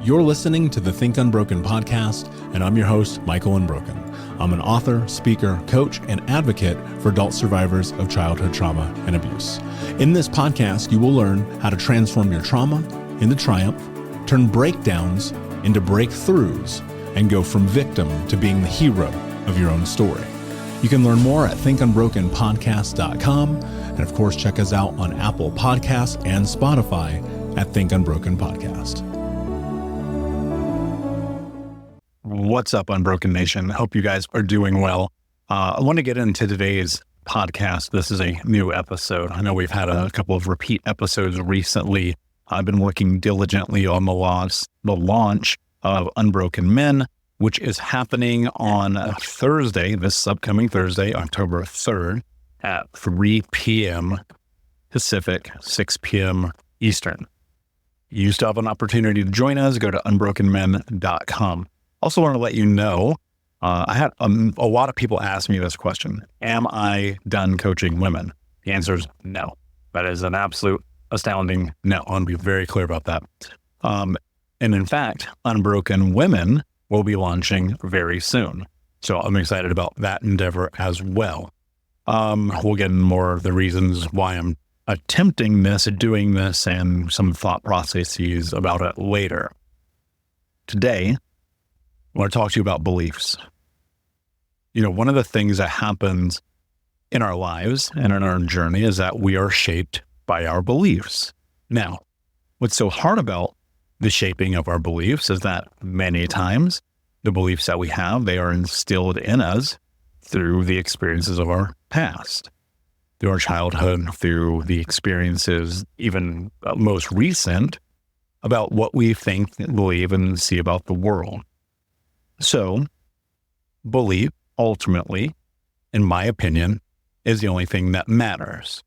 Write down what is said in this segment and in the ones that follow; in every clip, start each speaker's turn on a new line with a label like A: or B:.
A: You're listening to the Think Unbroken podcast, and I'm your host, Michael Unbroken. I'm an author, speaker, coach, and advocate for adult survivors of childhood trauma and abuse. In this podcast, you will learn how to transform your trauma into triumph, turn breakdowns into breakthroughs, and go from victim to being the hero of your own story. You can learn more at thinkunbrokenpodcast.com, and of course, check us out on Apple Podcasts and Spotify at Think Unbroken Podcast. What's up, Unbroken Nation? Hope you guys are doing well. I want to get into today's podcast. This is a new episode. I know we've had a couple of repeat episodes recently. I've been working diligently on the launch of Unbroken Men, which is happening on Thursday, this upcoming Thursday, October 3rd at 3 p.m. Pacific, 6 p.m. Eastern. You still have an opportunity to join us. Go to unbrokenmen.com. Also want to let you know, I had a lot of people ask me this question. Am I done coaching women? The answer is no. That is an absolute astounding no. I want to be very clear about that. And in fact, Unbroken Women will be launching very soon. So I'm excited about that endeavor as well. We'll get into more of the reasons why I'm attempting this, doing this, and some thought processes about it later. Today, I want to talk to you about beliefs. You know, one of the things that happens in our lives and in our journey is that we are shaped by our beliefs. Now, what's so hard about the shaping of our beliefs is that many times the beliefs that we have, they are instilled in us through the experiences of our past, through our childhood, through the experiences, even most recent, about what we think, believe, and see about the world. So, belief, ultimately, in my opinion, is the only thing that matters.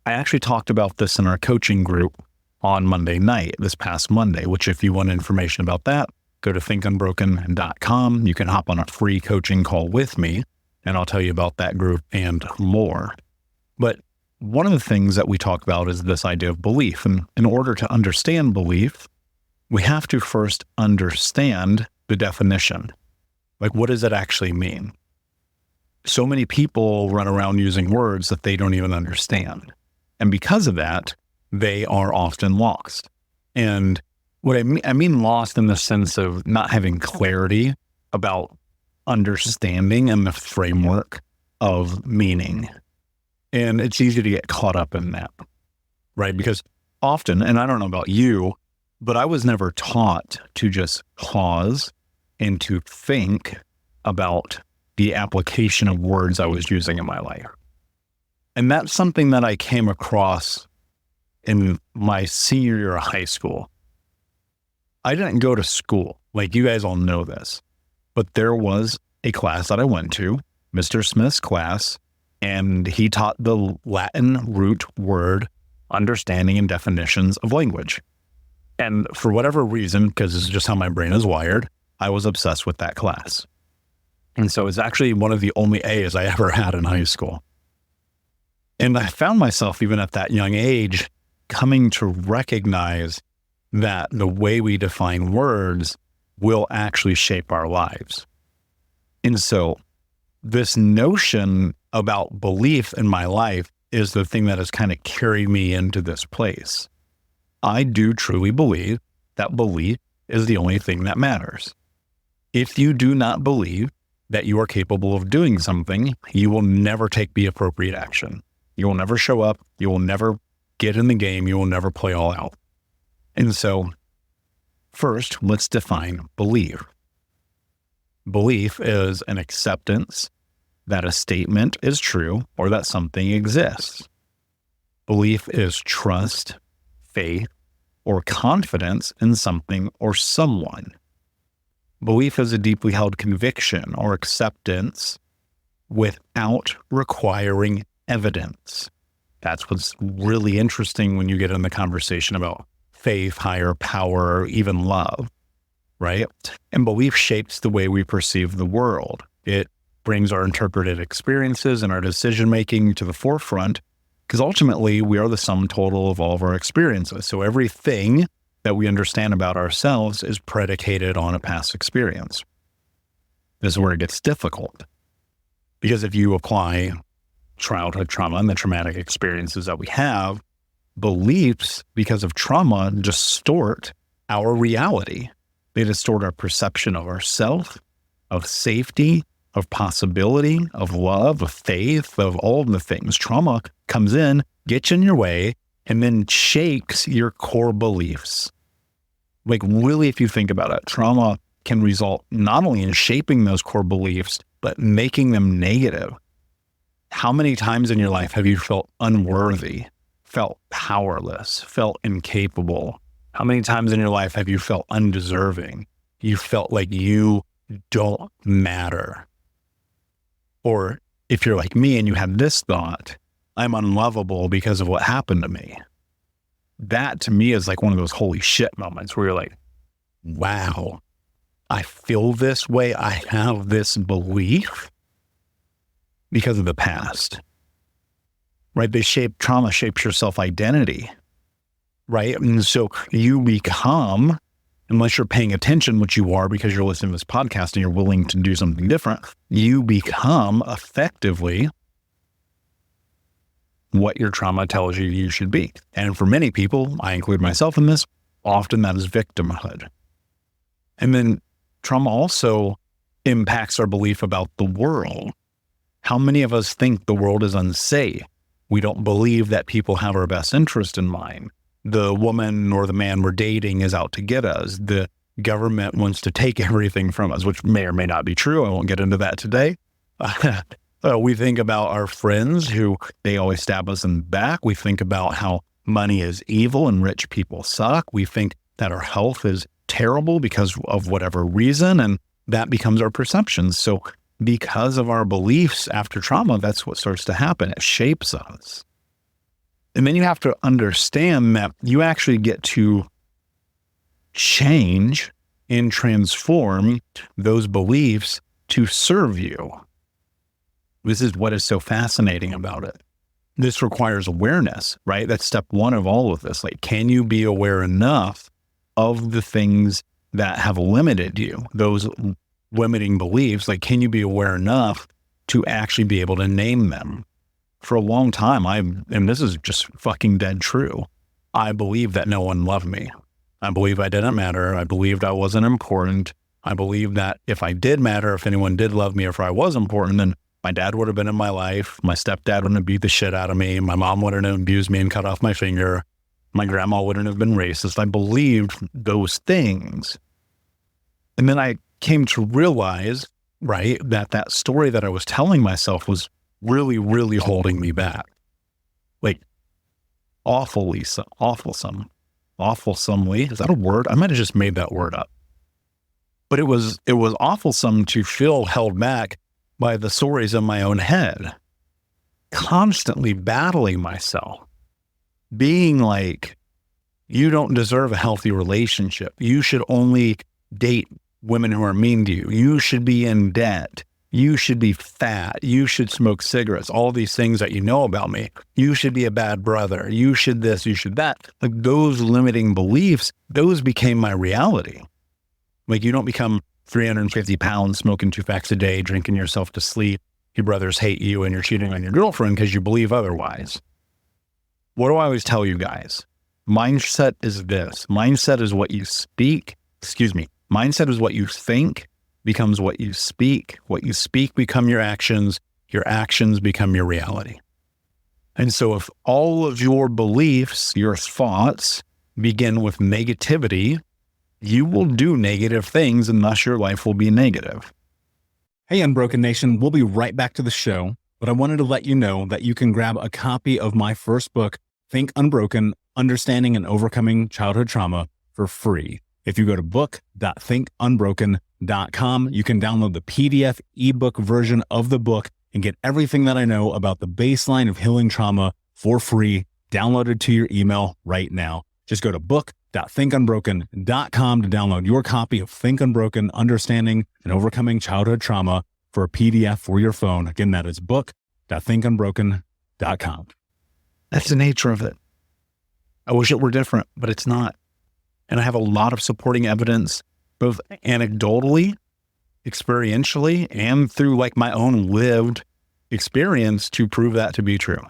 A: I actually talked about this in our coaching group on Monday night, this past Monday, which if you want information about that, go to thinkunbroken.com. You can hop on a free coaching call with me, and I'll tell you about that group and more. But one of the things that we talk about is this idea of belief. And in order to understand belief, we have to first understand the definition. Like, what does it actually mean? So many people run around using words that they don't even understand. And because of that, they are often lost. And what I mean lost in the sense of not having clarity about understanding and the framework of meaning. And it's easy to get caught up in that, right? Because often, and I don't know about you, but I was never taught to just pause and to think about the application of words I was using in my life. And that's something that I came across in my senior year of high school. I didn't go to school, like you guys all know this, but there was a class that I went to, Mr. Smith's class, and he taught the Latin root word understanding and definitions of language. And for whatever reason, because this is just how my brain is wired, I was obsessed with that class. And so it's actually one of the only A's I ever had in high school. And I found myself, even at that young age, coming to recognize that the way we define words will actually shape our lives. And so this notion about belief in my life is the thing that has kind of carried me into this place. I do truly believe that belief is the only thing that matters. If you do not believe that you are capable of doing something, you will never take the appropriate action. You will never show up. You will never get in the game. You will never play all out. And so, first, let's define belief. Belief is an acceptance that a statement is true or that something exists. Belief is trust, faith, or confidence in something or someone. Belief is a deeply held conviction or acceptance without requiring evidence. That's what's really interesting when you get in the conversation about faith, higher power, or even love, right? And belief shapes the way we perceive the world. It brings our interpreted experiences and our decision-making to the forefront, because ultimately we are the sum total of all of our experiences. So everything that we understand about ourselves is predicated on a past experience. This is where it gets difficult. Because if you apply childhood trauma and the traumatic experiences that we have, beliefs, because of trauma, distort our reality. They distort our perception of ourself, of safety, of possibility, of love, of faith, of all of the things. Trauma comes in, gets in your way, and then shakes your core beliefs. Like really, if you think about it, trauma can result not only in shaping those core beliefs, but making them negative. How many times in your life have you felt unworthy, felt powerless, felt incapable? How many times in your life have you felt undeserving? You felt like you don't matter. Or if you're like me and you have this thought, I'm unlovable because of what happened to me. That to me is like one of those holy shit moments where you're like, wow, I feel this way. I have this belief because of the past, right? Trauma shapes your self-identity, right? And so you become, unless you're paying attention, which you are because you're listening to this podcast and you're willing to do something different, you become effectively what your trauma tells you you should be. And for many people, I include myself in this, often that is victimhood. And then trauma also impacts our belief about the world. How many of us think the world is unsafe? We don't believe that people have our best interest in mind. The woman or the man we're dating is out to get us. The government wants to take everything from us, which may or may not be true. I won't get into that today. We think about our friends who they always stab us in the back. We think about how money is evil and rich people suck. We think that our health is terrible because of whatever reason, and that becomes our perceptions. So because of our beliefs after trauma, that's what starts to happen. It shapes us. And then you have to understand that you actually get to change and transform those beliefs to serve you. This is what is so fascinating about it. This requires awareness, right? That's step one of all of this. Like, can you be aware enough of the things that have limited you, those limiting beliefs? Like, can you be aware enough to actually be able to name them? For a long time, and this is just fucking dead true, I believed that no one loved me. I believed I didn't matter. I believed I wasn't important. I believed that if I did matter, if anyone did love me, or if I was important, then my dad would have been in my life. My stepdad wouldn't have beat the shit out of me. My mom wouldn't have abused me and cut off my finger. My grandma wouldn't have been racist. I believed those things. And then I came to realize, right, that story that I was telling myself was really, really holding me back. Like, awfulsomely. Is that a word? I might have just made that word up. But it was awfulsome to feel held back by the stories in my own head, constantly battling myself, being like, you don't deserve a healthy relationship. You should only date women who are mean to you. You should be in debt. You should be fat. You should smoke cigarettes. All these things that you know about me. You should be a bad brother. You should this, you should that. Like those limiting beliefs, those became my reality. Like you don't become 350 pounds, smoking 2 packs a day, drinking yourself to sleep. Your brothers hate you and you're cheating on your girlfriend because you believe otherwise. What do I always tell you guys? Mindset is this. Mindset is what you speak. Mindset is what you think becomes what you speak. What you speak become your actions become your reality. And so if all of your beliefs, your thoughts begin with negativity, you will do negative things and thus your life will be negative.
B: Hey, Unbroken Nation, we'll be right back to the show, but I wanted to let you know that you can grab a copy of my first book, Think Unbroken, Understanding and Overcoming Childhood Trauma, for free. If you go to book.thinkunbroken.com, you can download the PDF ebook version of the book and get everything that I know about the baseline of healing trauma for free, downloaded to your email right now. Just go to book.thinkunbroken.com to download your copy of Think Unbroken, Understanding and Overcoming Childhood Trauma for a PDF for your phone. Again, that is book.thinkunbroken.com.
A: That's the nature of it. I wish it were different, but it's not. And I have a lot of supporting evidence, both anecdotally, experientially, and through like my own lived experience to prove that to be true.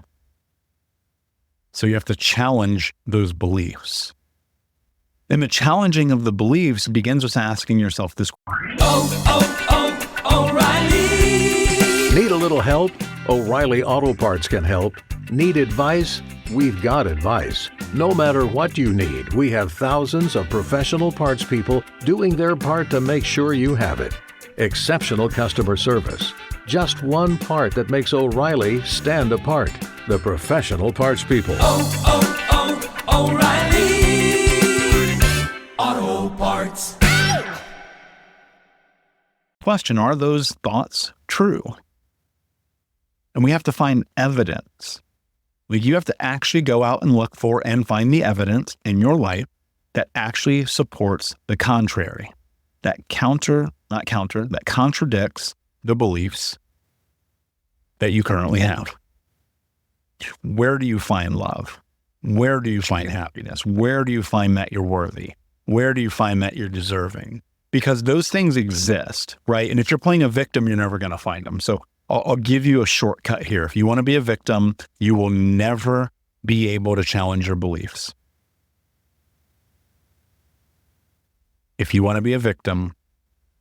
A: So you have to challenge those beliefs. And the challenging of the beliefs begins with asking yourself this question.
C: O'Reilly. Need a little help? O'Reilly Auto Parts can help. Need advice? We've got advice. No matter what you need, we have thousands of professional parts people doing their part to make sure you have it. Exceptional customer service. Just one part that makes O'Reilly stand apart. The professional parts people. O'Reilly Auto Parts.
A: Question, are those thoughts true? And we have to find evidence. Like you have to actually go out and look for and find the evidence in your life that actually supports the contrary, that contradicts the beliefs that you currently have. Where do you find love? Where do you find happiness? Where do you find that you're worthy? Where do you find that you're deserving? Because those things exist, right? And if you're playing a victim, you're never going to find them. So I'll give you a shortcut here. If you want to be a victim, you will never be able to challenge your beliefs. If you want to be a victim,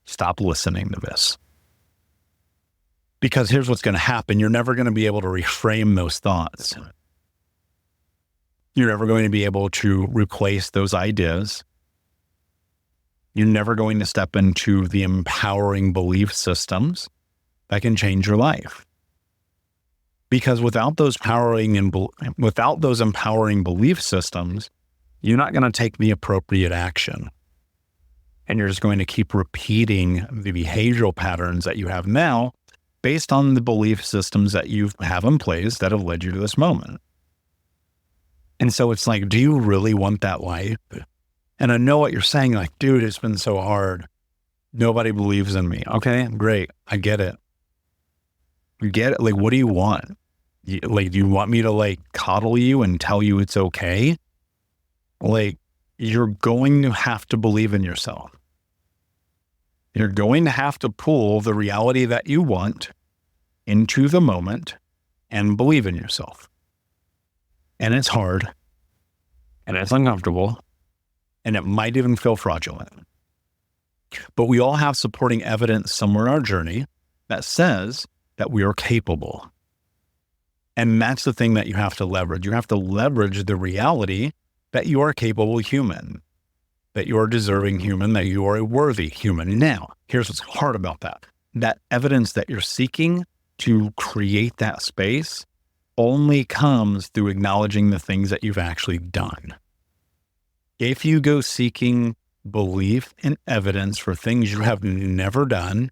A: stop listening to this. Because here's what's going to happen. You're never going to be able to reframe those thoughts. You're never going to be able to replace those ideas. You're never going to step into the empowering belief systems that can change your life. Because without those empowering belief systems, you're not going to take the appropriate action. And you're just going to keep repeating the behavioral patterns that you have now based on the belief systems that you have in place that have led you to this moment. And so it's like, do you really want that life? And I know what you're saying, like, dude, it's been so hard. Nobody believes in me. Okay, great. I get it. You get it? Like, what do you want? Do you want me to like coddle you and tell you it's okay? Like, you're going to have to believe in yourself. You're going to have to pull the reality that you want into the moment and believe in yourself. And it's hard. And it's uncomfortable. And it might even feel fraudulent. But we all have supporting evidence somewhere in our journey that says that we are capable. And that's the thing that you have to leverage. You have to leverage the reality that you are a capable human, that you are a deserving human, that you are a worthy human. Now, here's what's hard about that. That evidence that you're seeking to create that space only comes through acknowledging the things that you've actually done. If you go seeking belief and evidence for things you have never done,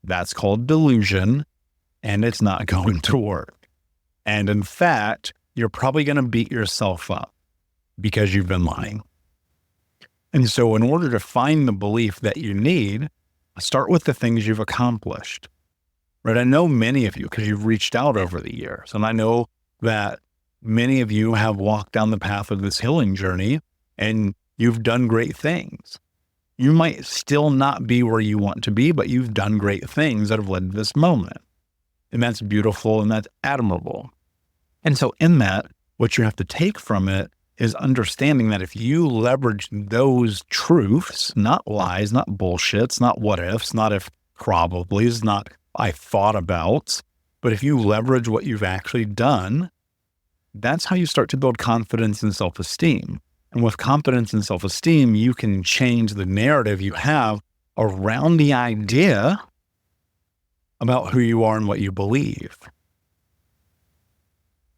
A: that's called delusion, and it's not going to work. And in fact, you're probably going to beat yourself up because you've been lying. And so in order to find the belief that you need, start with the things you've accomplished, right? I know many of you, because you've reached out over the years, and I know that many of you have walked down the path of this healing journey and you've done great things. You might still not be where you want to be, but you've done great things that have led to this moment. And that's beautiful and that's admirable. And so in that, what you have to take from it is understanding that if you leverage those truths, not lies, not bullshits, not what ifs, not if probablys, not I thought about, but if you leverage what you've actually done, that's how you start to build confidence and self-esteem. And with confidence and self-esteem, you can change the narrative you have around the idea about who you are and what you believe.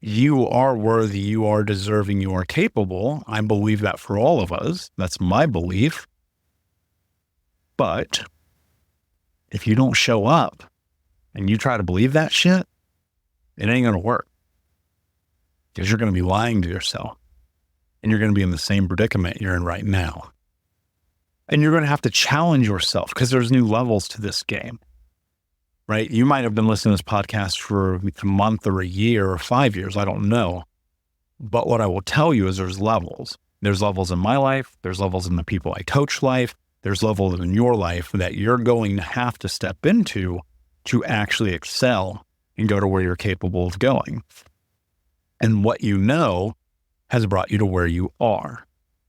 A: You are worthy, you are deserving, you are capable. I believe that for all of us. That's my belief. But if you don't show up and you try to believe that shit, it ain't going to work. Because you're going to be lying to yourself. And you're going to be in the same predicament you're in right now. And you're going to have to challenge yourself because there's new levels to this game, right? You might have been listening to this podcast for a month or a year or 5 years. I don't know. But what I will tell you is there's levels. There's levels in my life. There's levels in the people I coach life. There's levels in your life that you're going to have to step into to actually excel and go to where you're capable of going. And what you know has brought you to where you are.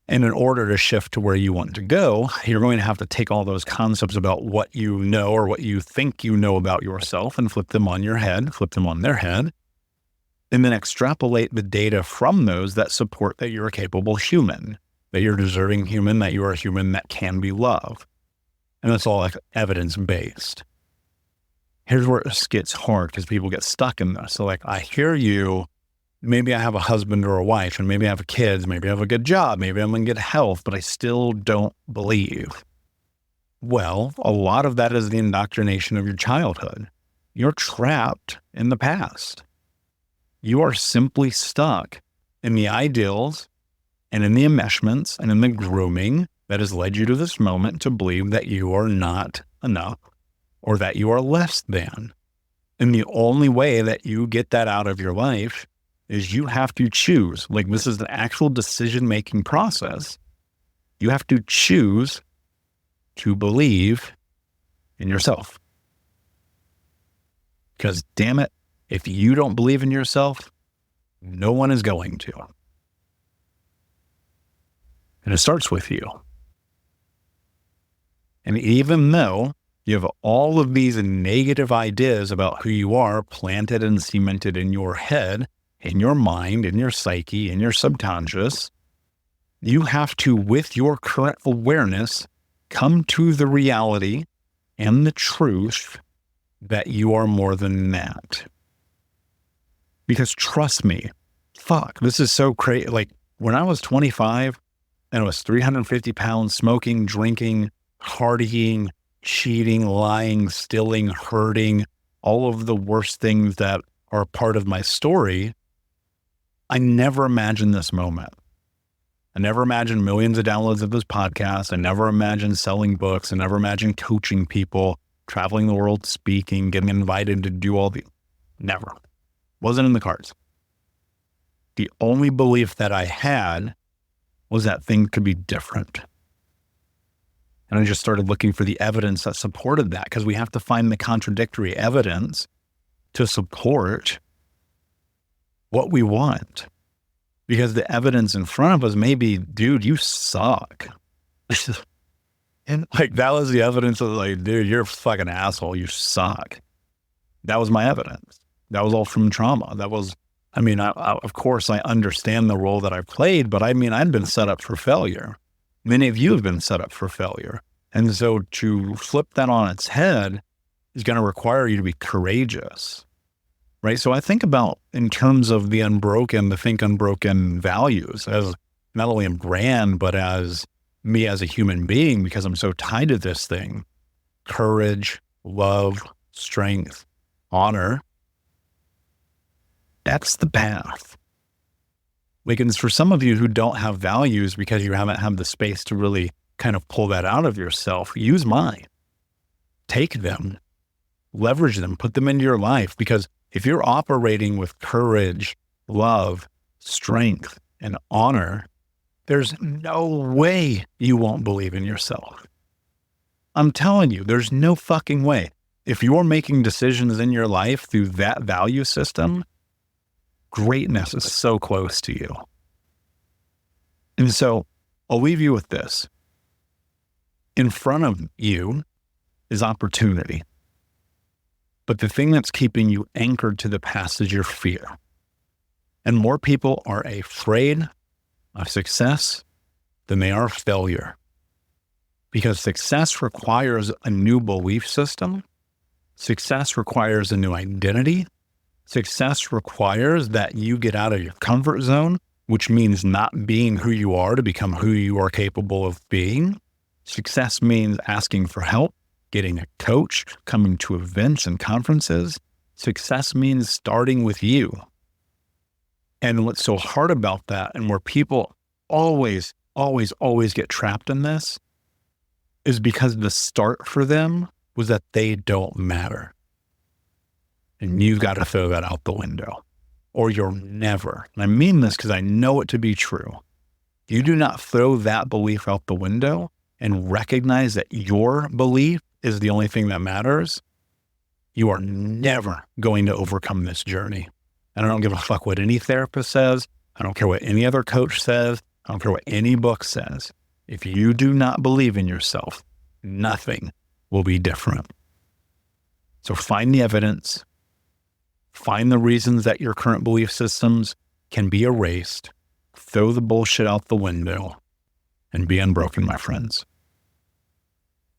A: And in order to shift to where you want to go, you're going to have to take all those concepts about what you know or what you think you know about yourself and flip them on your head, flip them on their head, and then extrapolate the data from those that support that you're a capable human, that you're a deserving human, that you are a human that can be loved. And that's all like evidence-based. Here's where it gets hard because people get stuck in this. So like, I hear you, maybe I have a husband or a wife, and maybe I have kids, maybe I have a good job, maybe I'm in good health, but I still don't believe. Well, a lot of that is the indoctrination of your childhood. You're trapped in the past. You are simply stuck in the ideals and in the enmeshments and in the grooming that has led you to this moment to believe that you are not enough or that you are less than. And the only way that you get that out of your life is you have to choose. Like, this is the actual decision-making process. You have to choose to believe in yourself. Because damn it, if you don't believe in yourself, no one is going to. And it starts with you. And even though you have all of these negative ideas about who you are planted and cemented in your head, in your mind, in your psyche, in your subconscious, you have to, with your current awareness, come to the reality and the truth that you are more than that. Because trust me, this is so crazy. Like, when I was 25 and I was 350 pounds, smoking, drinking, partying, cheating, lying, stealing, hurting, all of the worst things that are part of my story, I never imagined this moment. I never imagined millions of downloads of this podcast. I never imagined selling books. I never imagined coaching people, traveling the world, speaking, getting invited to do all the, never. Wasn't in the cards. The only belief that I had was that things could be different. And I just started looking for the evidence that supported that, because we have to find the contradictory evidence to support what we want. Because the evidence in front of us may be, dude, you suck. And like, that was the evidence of like, dude, you're a fucking asshole. You suck. That was my evidence. That was all from trauma. That was, I mean, of course, I understand the role that I played, but I mean, I'd been set up for failure. Many of you have been set up for failure. And so to flip that on its head is going to require you to be courageous, right? So I think about, in terms of the unbroken, the Think Unbroken values as not only a brand, but as me as a human being, because I'm so tied to this thing: courage, love, strength, honor. That's the path. Like, and for some of you who don't have values because you haven't had the space to really kind of pull that out of yourself, use mine. Take them, leverage them, put them into your life. Because if you're operating with courage, love, strength, and honor, there's no way you won't believe in yourself. I'm telling you, there's no fucking way. If you're making decisions in your life through that value system, greatness is so close to you. And so I'll leave you with this. In front of you is opportunity. But the thing that's keeping you anchored to the past is your fear. And more people are afraid of success than they are failure. Because success requires a new belief system. Success requires a new identity. Success requires that you get out of your comfort zone, which means not being who you are to become who you are capable of being. Success means asking for help, getting a coach, coming to events and conferences. Success means starting with you. And what's so hard about that, and where people always get trapped in this, is because the start for them was that they don't matter. And you've got to throw that out the window, or you'll never, and I mean this because I know it to be true, You do not throw that belief out the window and recognize that your belief is the only thing that matters. You are never going to overcome this journey. And I don't give a fuck what any therapist says. I don't care what any other coach says. I don't care what any book says. If you do not believe in yourself, nothing will be different. So find the evidence, find the reasons that your current belief systems can be erased, throw the bullshit out the window, and be unbroken, my friends.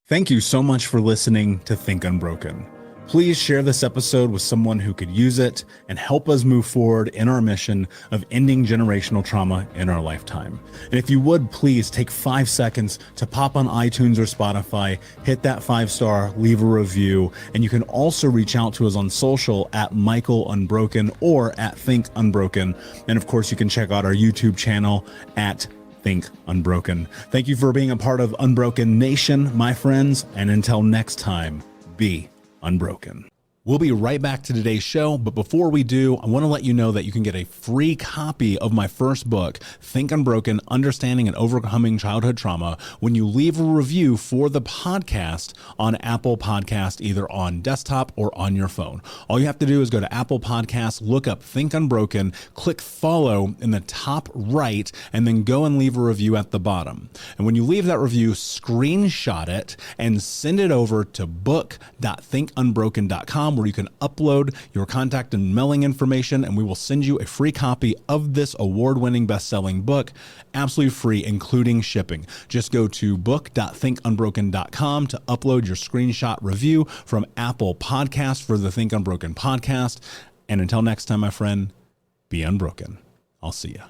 B: Thank you so much for listening to Think Unbroken. Please share this episode with someone who could use it and help us move forward in our mission of ending generational trauma in our lifetime. And if you would, please take 5 seconds to pop on iTunes or Spotify, hit that 5-star, leave a review, and you can also reach out to us on social at Michael Unbroken or at Think Unbroken. And of course, you can check out our YouTube channel at Think Unbroken. Thank you for being a part of Unbroken Nation, my friends, and until next time, be unbroken. We'll be right back to today's show, but before we do, I want to let you know that you can get a free copy of my first book, Think Unbroken, Understanding and Overcoming Childhood Trauma, when you leave a review for the podcast on Apple Podcast, either on desktop or on your phone. All you have to do is go to Apple Podcasts, look up Think Unbroken, click follow in the top right, and then go and leave a review at the bottom. And when you leave that review, screenshot it and send it over to book.thinkunbroken.com, where you can upload your contact and mailing information, and we will send you a free copy of this award-winning best-selling book, absolutely free, including shipping. Just go to book.thinkunbroken.com to upload your screenshot review from Apple Podcasts for the Think Unbroken podcast. And until next time, my friend, be unbroken. I'll see ya.